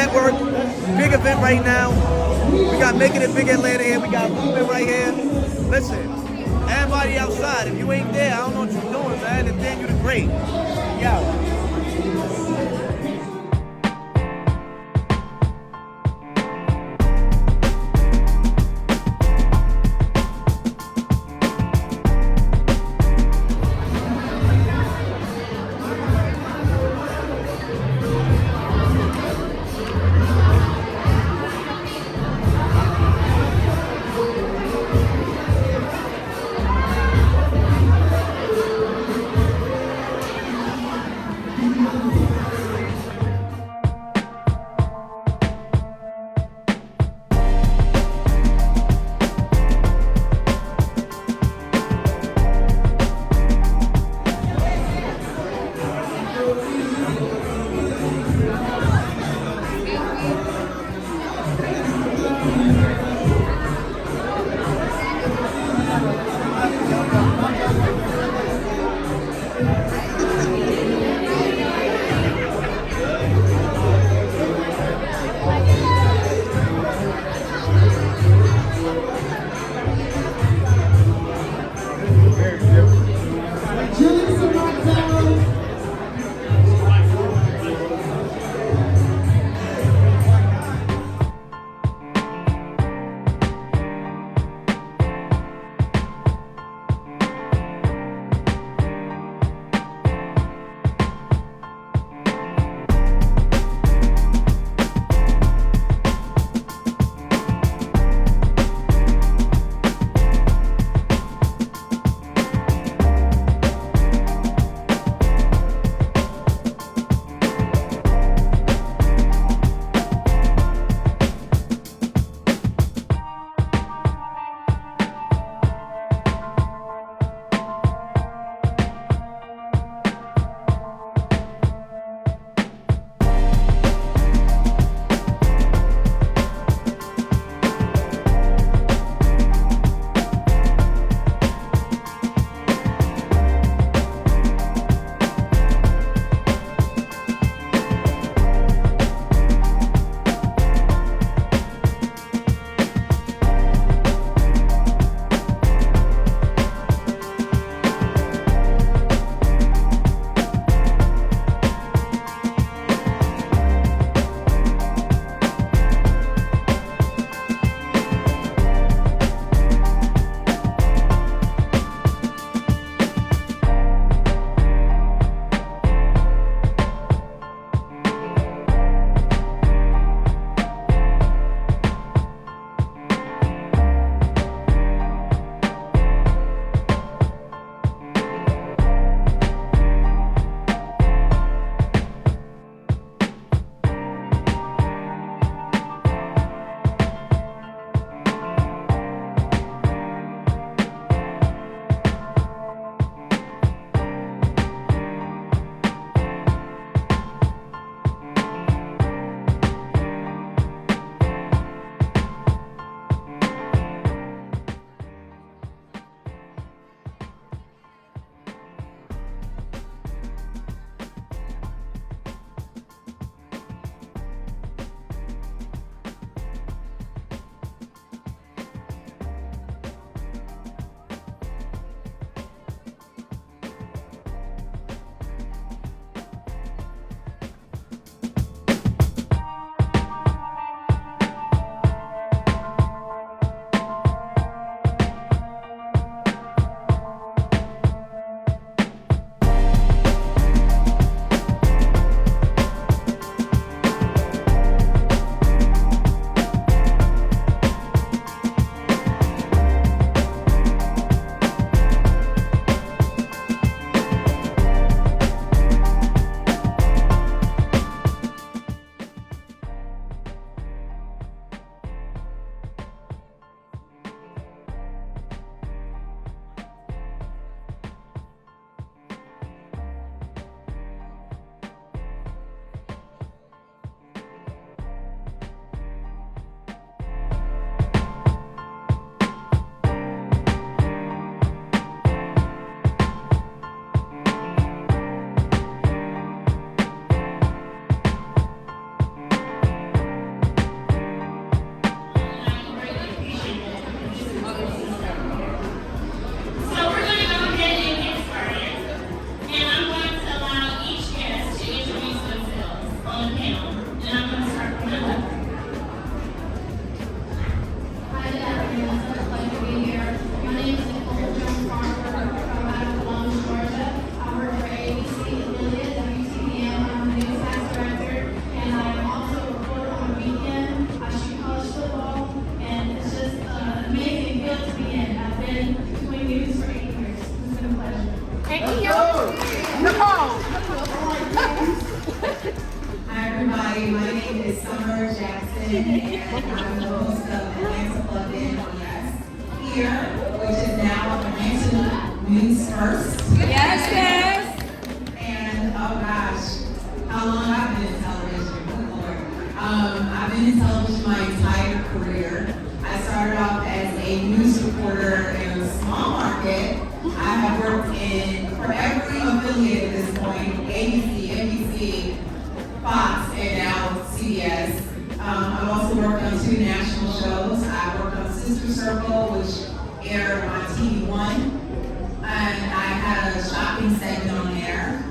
Network, big event right now. We got Making It Big Atlanta here. We got Movement right here. Listen, everybody outside, if you ain't there, I don't know what you're doing, man. And then you're the great. Yeah. covering ABC, NBC, Fox, and now CBS. I've also worked on 2 national shows. I worked on Sister Circle, which aired on TV One, and I had a shopping segment on there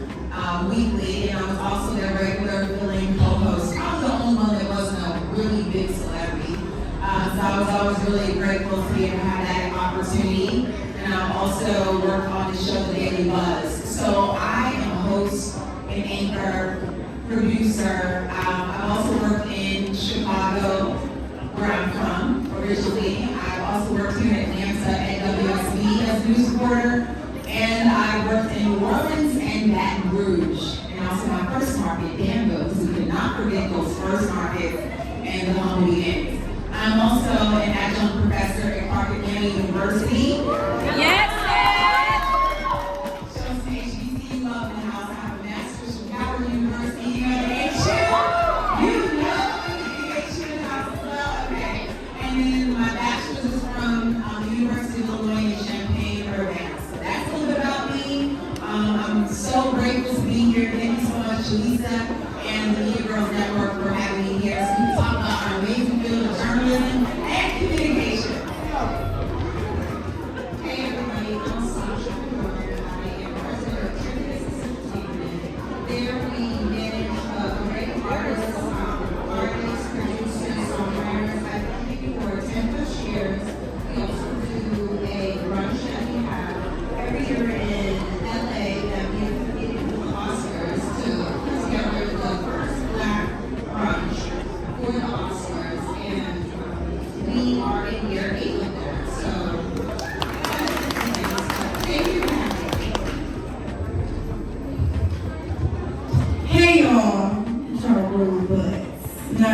weekly, and I was also their regular billing co-host. I was the only one that wasn't a really big celebrity, so I was always really grateful to be able to have that opportunity. And I've also worked on the show The Daily Buzz. So I am a host, an anchor, producer. I've also worked in Chicago, where I'm from originally. I've also worked here in Atlanta at WSB as a news reporter. And I worked in New Orleans and Baton Rouge. And also my first market, Danville, because we cannot forget those first markets and the humble beginnings. I'm also an adjunct professor at Clark County University. Yes, Shows to HBCU love in the house. I have a master's from Howard University here at HU. You know the HU house as well, okay. And then my bachelor's is from the University of Illinois in Champaign-Urbana. So that's a little bit about me. I'm so grateful to be here. Thank you so much, Lisa and the Media Girls Network for having me here. So we can talk about our amazing field of journalism and communication. Hey everybody, I'm Sasha. I am president of Trinity Entertainment. There we manage great artists, producers, songwriters. I've been here for 10 plus years. We also do a brunch that we have every year in LA that we have competed with the Oscars to put together the first Black brunch for the Oscars, and we are in year 8 of that. So thank you for having me. Hey y'all, it's our rude butts. No.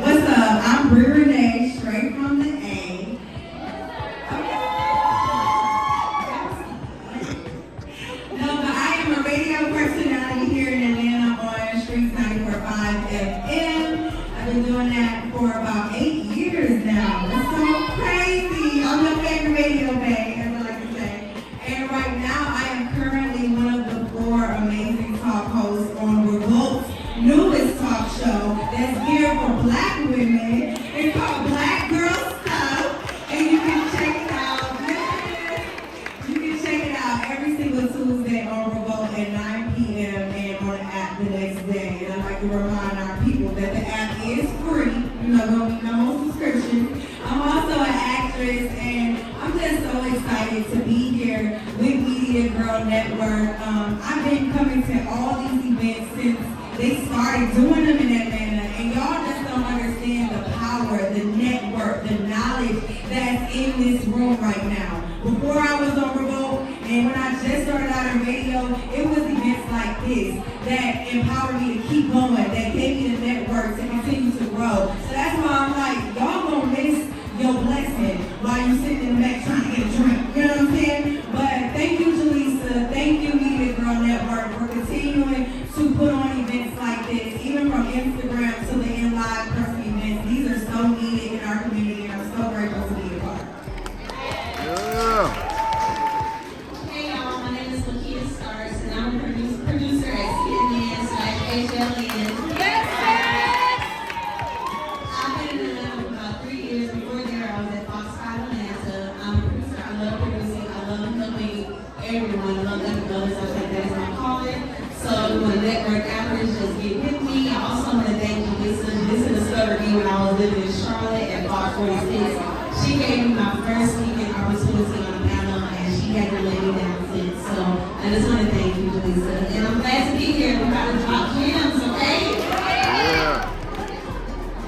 What's up? I'm Brie Renee, straight from the A. No, but I am a radio personality here in Atlanta on Streets 94.5 FM. I've been doing that for about 8 years now. It's so crazy. I'm your favorite radio bae, as I like to say. And right now, I am currently one of the 4 amazing talk hosts on Revolt's newest talk show that's geared for Black women. It's called Black Girl Stuff, and you can check it out. You can check it out every single Tuesday on Revolt at 9 p.m. and on the app the next day. And I'd like to remind our people that the app is free. You know, don't need no subscription. I'm also an actress, and I'm just so excited to be here with Media Girl Network. I've been coming to all these events since they started doing them in Atlanta, and y'all just don't understand the power, the network, the knowledge that's in this room right now. Before I was on Revolt, and when I just started out on radio, it was events like this that empowered me to keep going, that gave me the network to continue to grow. So that's why I'm like, y'all gonna miss your blessing while you're sitting in the back trying to get a drink. You know what I'm saying? But thank you, Jaleesa. Thank you, Media Girl Network, for continuing to put on events like this, even from Instagram to the in-live person events. These are so needed in our community, and I'm so grateful to be a part. Yeah. Hey y'all, my name is Lakia Stars, and I'm a producer at CNN/HLN. I've been in Atlanta for about 3 years. Before there, I was at Fox 5 Atlanta. I'm a producer. I love producing. I love helping everyone. I love letting others. I think that is my calling. So you want to network outreach, just get with me. I also want to thank you, Lisa. Lisa discovered me when I was living in Charlotte at Fox 46. She gave me my first speaking opportunity on a panel, and she had to lay me down since. So I just want to thank you, Lisa. And I'm glad to be here. We're about to drop gems, okay? Yeah.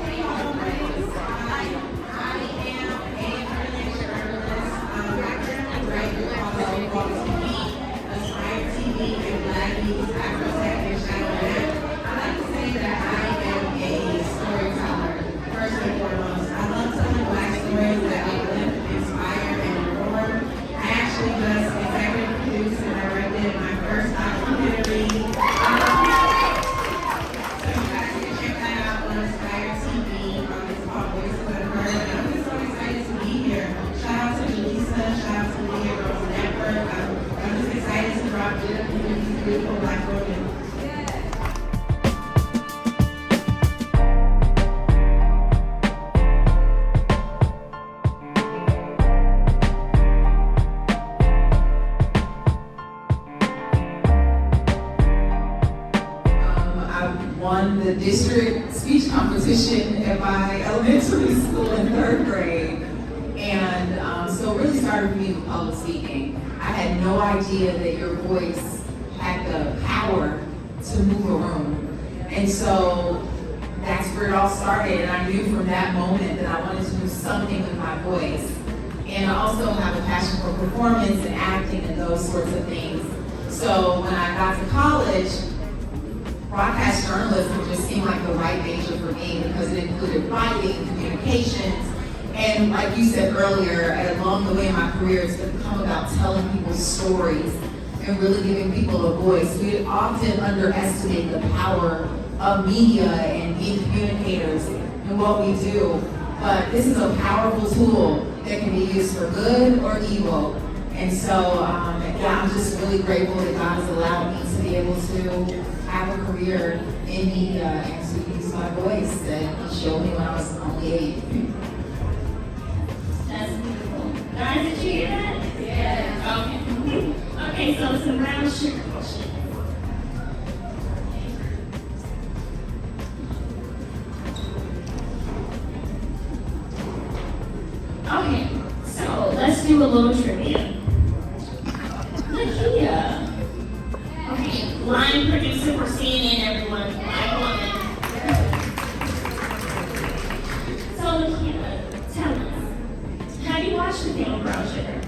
Hey y'all, my name is Sky. I am a freelance journalist. I currently write the called TV, Aspire TV, and Black News, Afrotech, and Shadowland. I like to say that I am a storyteller, first and foremost. I love telling Black stories that uplift, inspire, and inform. I actually just executive produced and directed my first documentary won the district speech competition at my elementary school in 3rd grade. And so it really started for me with public speaking. I had no idea that your voice had the power to move a room. And so that's where it all started. And I knew from that moment that I wanted to do something with my voice. And I also have a passion for performance and acting and those sorts of things. So when I got to college, broadcast journalism just seemed like the right major for me because it included writing, communications, and like you said earlier, along the way in my career, it's become about telling people's stories and really giving people a voice. We often underestimate the power of media and being communicators and what we do, but this is a powerful tool that can be used for good or evil. And so, yeah, I'm just really grateful that God has allowed me to be able to have a career in media and to use my voice that He showed me when I was only 8. That's beautiful. Guys, did you hear that? Yeah. Okay. Okay, so some brown sugar questions. Okay, so let's do a little trivia. Lakia. Okay, line producer for CNN, everyone. Black woman. So Lakia, tell us, have you watched the film Brown Sugar?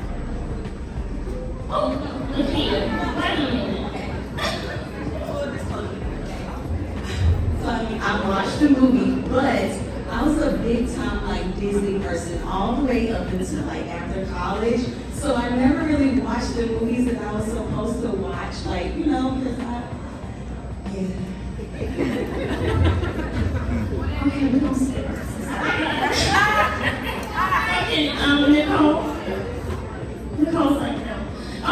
Oh, Lakia, wait a minute. So I watched the movie, but I was a big time like Disney person all the way up until like after college. So I never really watched the movies that I was supposed to watch, like, you know, because Okay, we don't say that. And Nicole? Nicole's like, no.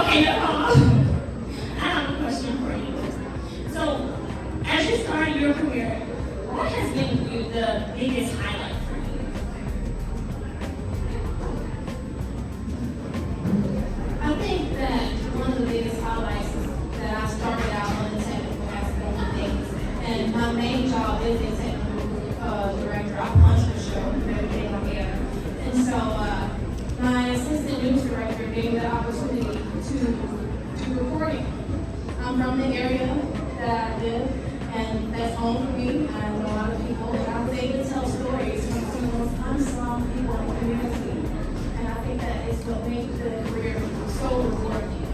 Okay, Nicole, I have a question for you. So, as you started your career, what has been the biggest highlight for you? I think that one of the biggest highlights is that I started out on the technical aspect of things, and my main job is a technical director. I punch the show everything on air, and so my assistant news director gave me the opportunity to do reporting. I'm from the area that I live, and that's home for me. I know a lot of people, and I was able to tell stories from some of the most unsung people in the community, and I think that is what makes the career so rewarding.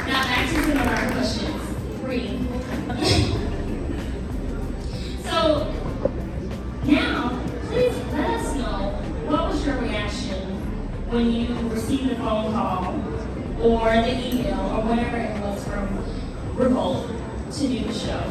Now, back to some of our questions. Bree. So, now, please let us know, what was your reaction when you received the phone call or the email or whatever it was from Revolt to do the show?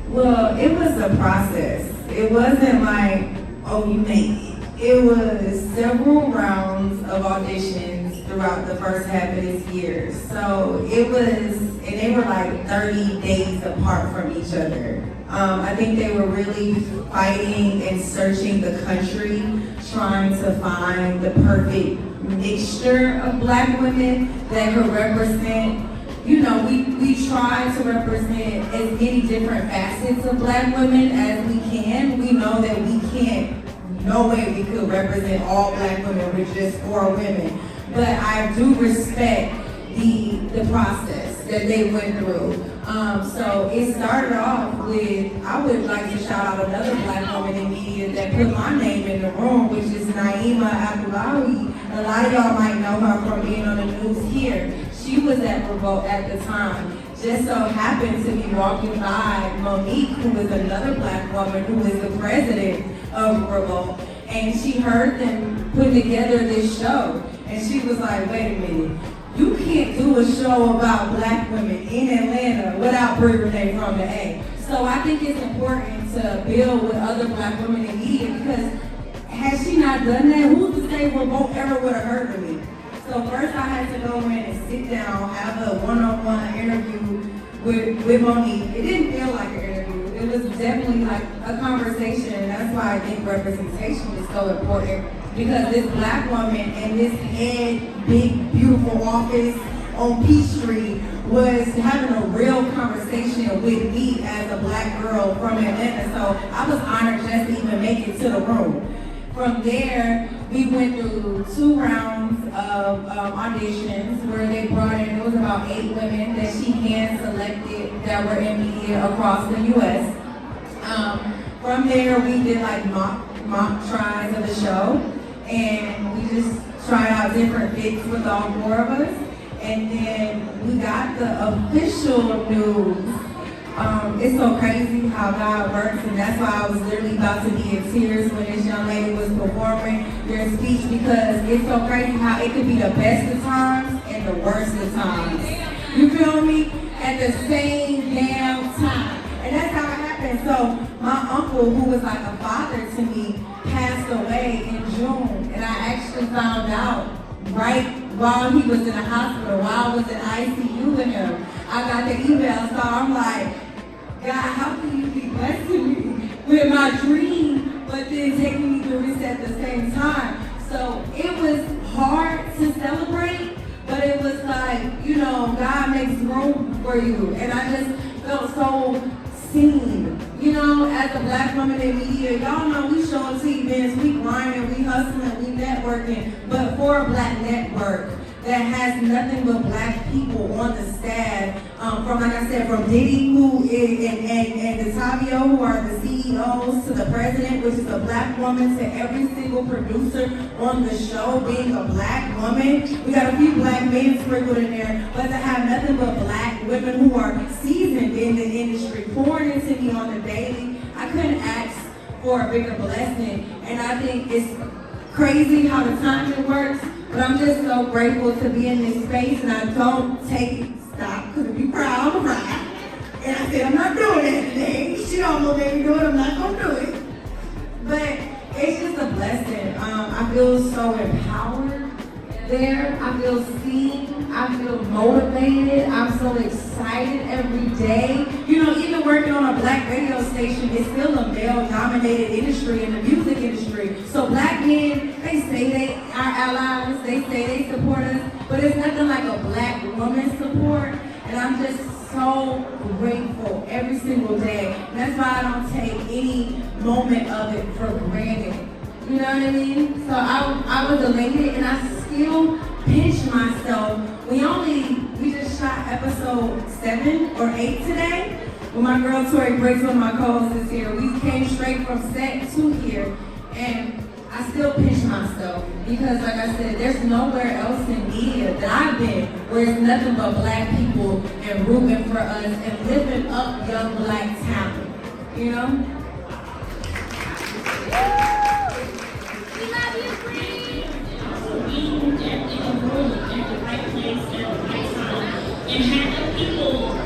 Well, it was a process. It wasn't like, oh, you make it. It was several rounds of auditions throughout the first half of this year. So it was, and they were like 30 days apart from each other. I think they were really fighting and searching the country, trying to find the perfect mixture of Black women that could represent, you know, we try to represent as many different facets of Black women as we can. We know that we can't, no way we could represent all Black women with just 4 women. But I do respect the process that they went through. So it started off with, I would like to shout out another Black woman in media that put my name in the room, which is Naima Abdullahi. A lot of y'all might know her from being on the news here. She was at Revolt at the time. Just so happened to be walking by Monique, who is another Black woman who is the president of Revolt. And she heard them put together this show. And she was like, wait a minute. You can't do a show about Black women in Atlanta without Brie Renee from the A. So I think it's important to build with other Black women in media, because had she not done that, who's to say Revolt ever would have heard of me? So first I had to go in and sit down, have a one-on-one interview with Monique. It didn't feel like an interview. It was definitely like a conversation, and that's why I think representation is so important because this black woman in this head, big, beautiful office on Peachtree was having a real conversation with me as a black girl from Atlanta. So I was honored just to even make it to the room. From there, we went through 2 rounds of auditions where they brought in, it was about 8 women that she hand-selected that were in media across the U.S. From there, we did like mock tries of the show, and we just tried out different fits with all 4 of us. And then we got the official news. It's so crazy how God works, and that's why I was literally about to be in tears when this young lady was performing their speech, because it's so crazy how it could be the best of times and the worst of times. You feel me? At the same damn time. And that's how it happened. So my uncle, who was like a father to me, passed away in June, and I actually found out right while he was in the hospital, while I was in ICU with him. I got the email, so I'm like, God, how can you be blessing me with my dream, but then taking me through this at the same time? So it was hard to celebrate, but it was like, you know, God makes room for you. And I just felt so seen. You know, as a black woman in media, y'all know we show up to events, we grinding, we hustling, we networking, but for a black network that has nothing but black people on the staff, from, like I said, from Diddy, who is, and Detavio, who are the CEOs, to the president, which is a black woman, to every single producer on the show being a black woman. We got a few black men sprinkled in there, but to have nothing but black women who are seasoned in the industry, pouring into me on the daily, I couldn't ask for a bigger blessing. And I think it's crazy how the timing works, but I'm just so grateful to be in this space, and I don't take it, stop, because if you cry, I'm cry. And I said, I'm not doing that today. She almost made me do it, I'm not going to do it. But it's just a blessing. I feel so empowered there. I feel seen. I feel motivated. I'm so excited every day. You know, even working on a black radio station, it's still a male-dominated industry in the music industry. So black men, they say they are allies, they say they support us, but it's nothing like a black woman support. And I'm just so grateful every single day. And that's why I don't take any moment of it for granted. You know what I mean? So I was elated, and I still pinch myself. We just shot episode 7 or 8 today. When my girl Tori Breaks, one of my co-hosts, is here. We came straight from set to here, and I still pinch myself because, like I said, there's nowhere else in media that I've been where it's nothing but black people and rooting for us and lifting up young black talent. You know? We love you, Bree. Also being in the room at the right place at the right time and having people